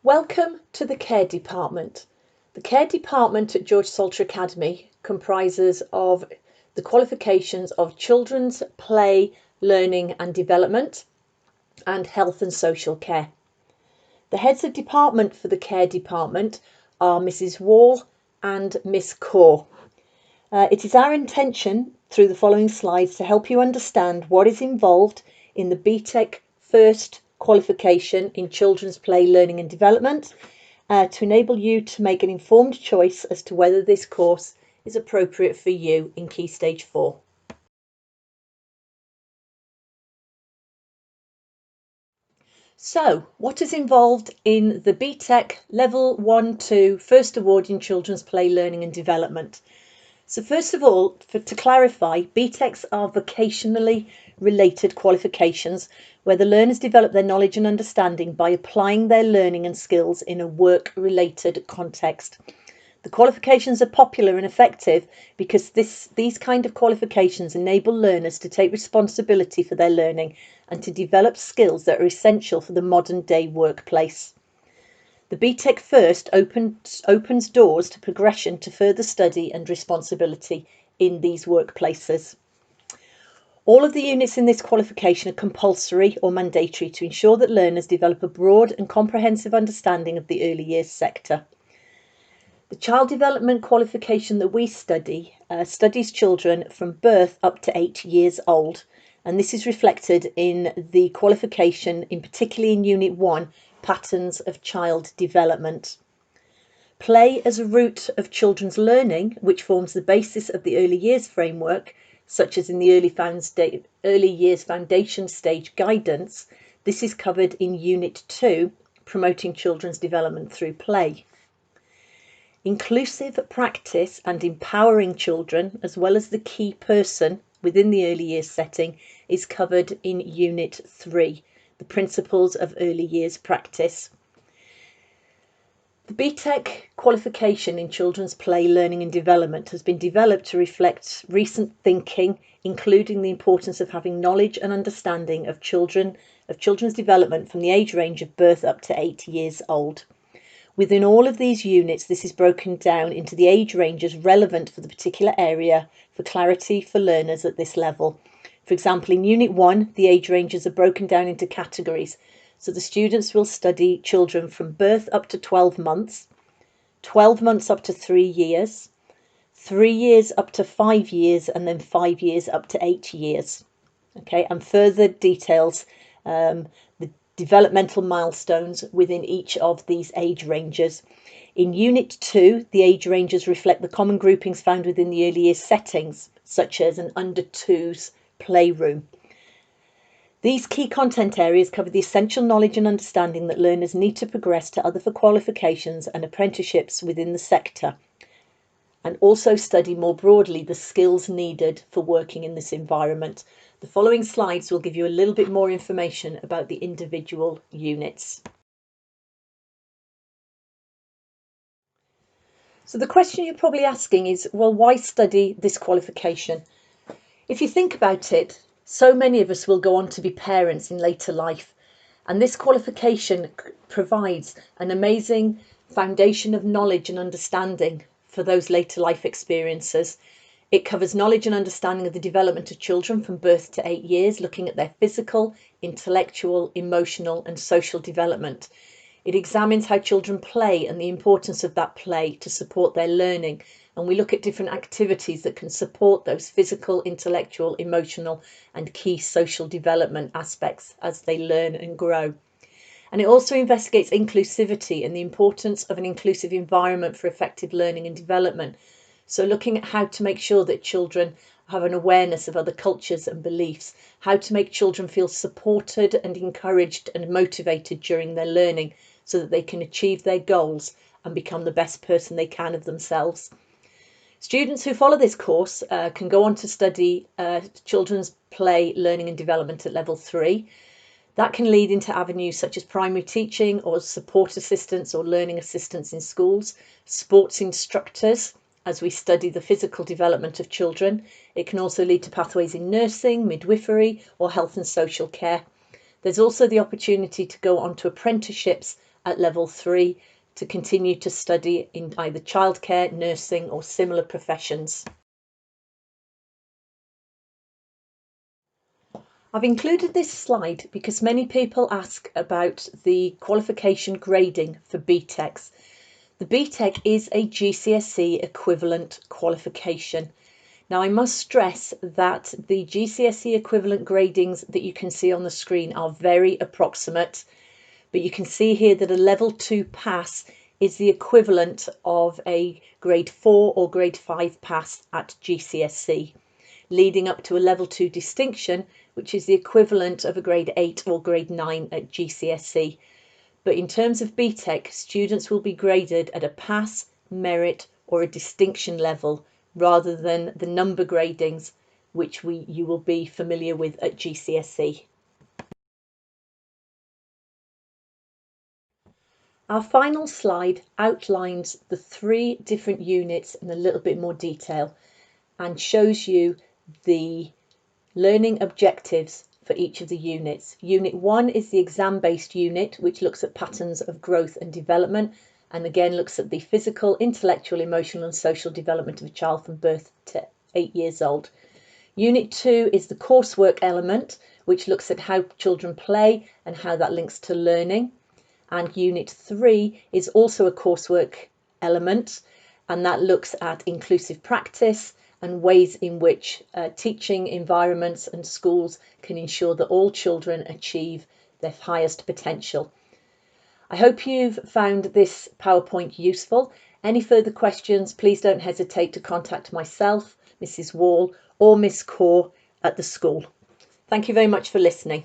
Welcome to the Care Department. The Care Department at George Salter Academy comprises of the qualifications of Children's Play, Learning and Development and Health and Social Care. The heads of department for the Care Department are Mrs. Wall and Miss Kaur. It is our intention through the following slides to help you understand what is involved in the BTEC first qualification in Children's Play, Learning and Development to enable you to make an informed choice as to whether this course is appropriate for you in Key Stage 4. So, what is involved in the BTEC Level 1-2 First Award in Children's Play, Learning and Development? So first of all, to clarify, BTECs are vocationally related qualifications where the learners develop their knowledge and understanding by applying their learning and skills in a work-related context. The qualifications are popular and effective because these kind of qualifications enable learners to take responsibility for their learning and to develop skills that are essential for the modern day workplace. The BTEC First opens doors to progression to further study and responsibility in these workplaces. All of the units in this qualification are compulsory or mandatory to ensure that learners develop a broad and comprehensive understanding of the early years sector. The child development qualification that we study studies children from birth up to 8 years old, and this is reflected in the qualification, particularly in Unit 1, Patterns of Child Development. Play as a route of children's learning, which forms the basis of the early years framework, such as in the early years foundation stage guidance. This is covered in Unit 2, Promoting Children's Development Through Play. Inclusive practice and empowering children, as well as the key person within the early years setting, is covered in Unit 3, the Principles of Early Years Practice. The BTEC qualification in Children's Play, Learning and Development has been developed to reflect recent thinking, including the importance of having knowledge and understanding of children's development from the age range of birth up to 8 years old. Within all of these units, this is broken down into the age ranges relevant for the particular area for clarity for learners at this level. For example, in Unit 1, the age ranges are broken down into categories. So the students will study children from birth up to 12 months, 12 months up to 3 years, 3 years up to 5 years, and then 5 years up to 8 years. Okay, and further details, the developmental milestones within each of these age ranges. In Unit 2, the age ranges reflect the common groupings found within the early years settings, such as an under 2s playroom. These key content areas cover the essential knowledge and understanding that learners need to progress to other qualifications and apprenticeships within the sector, and also study more broadly the skills needed for working in this environment. The following slides will give you a little bit more information about the individual units. So the question you're probably asking is, well, why study this qualification? If you think about it, so many of us will go on to be parents in later life, and this qualification provides an amazing foundation of knowledge and understanding for those later life experiences. It covers knowledge and understanding of the development of children from birth to 8 years, looking at their physical, intellectual, emotional and social development. It examines how children play and the importance of that play to support their learning. And we look at different activities that can support those physical, intellectual, emotional and key social development aspects as they learn and grow. And it also investigates inclusivity and the importance of an inclusive environment for effective learning and development. So looking at how to make sure that children have an awareness of other cultures and beliefs, how to make children feel supported and encouraged and motivated during their learning so that they can achieve their goals and become the best person they can of themselves. Students who follow this course can go on to study Children's Play, Learning and Development at Level 3. That can lead into avenues such as primary teaching or support assistants or learning assistants in schools, sports instructors, as we study the physical development of children. It can also lead to pathways in nursing, midwifery or health and social care. There's also the opportunity to go on to apprenticeships at level 3 to continue to study in either childcare, nursing or similar professions. I've included this slide because many people ask about the qualification grading for BTECs. The BTEC is a GCSE equivalent qualification. Now I must stress that the GCSE equivalent gradings that you can see on the screen are very approximate, but you can see here that a level 2 pass is the equivalent of a grade 4 or grade 5 pass at GCSE, leading up to a level 2 distinction, which is the equivalent of a grade 8 or grade 9 at GCSE. But in terms of BTEC, students will be graded at a pass, merit or a distinction level rather than the number gradings which you will be familiar with at GCSE. Our final slide outlines the 3 different units in a little bit more detail and shows you the learning objectives for each of the units. Unit 1 is the exam-based unit, which looks at patterns of growth and development, and again looks at the physical, intellectual, emotional and social development of a child from birth to 8 years old. Unit 2 is the coursework element, which looks at how children play and how that links to learning. And Unit 3 is also a coursework element, and that looks at inclusive practice and ways in which teaching environments and schools can ensure that all children achieve their highest potential. I hope you've found this PowerPoint useful. Any further questions, please don't hesitate to contact myself, Mrs. Wall, or Miss Core at the school. Thank you very much for listening.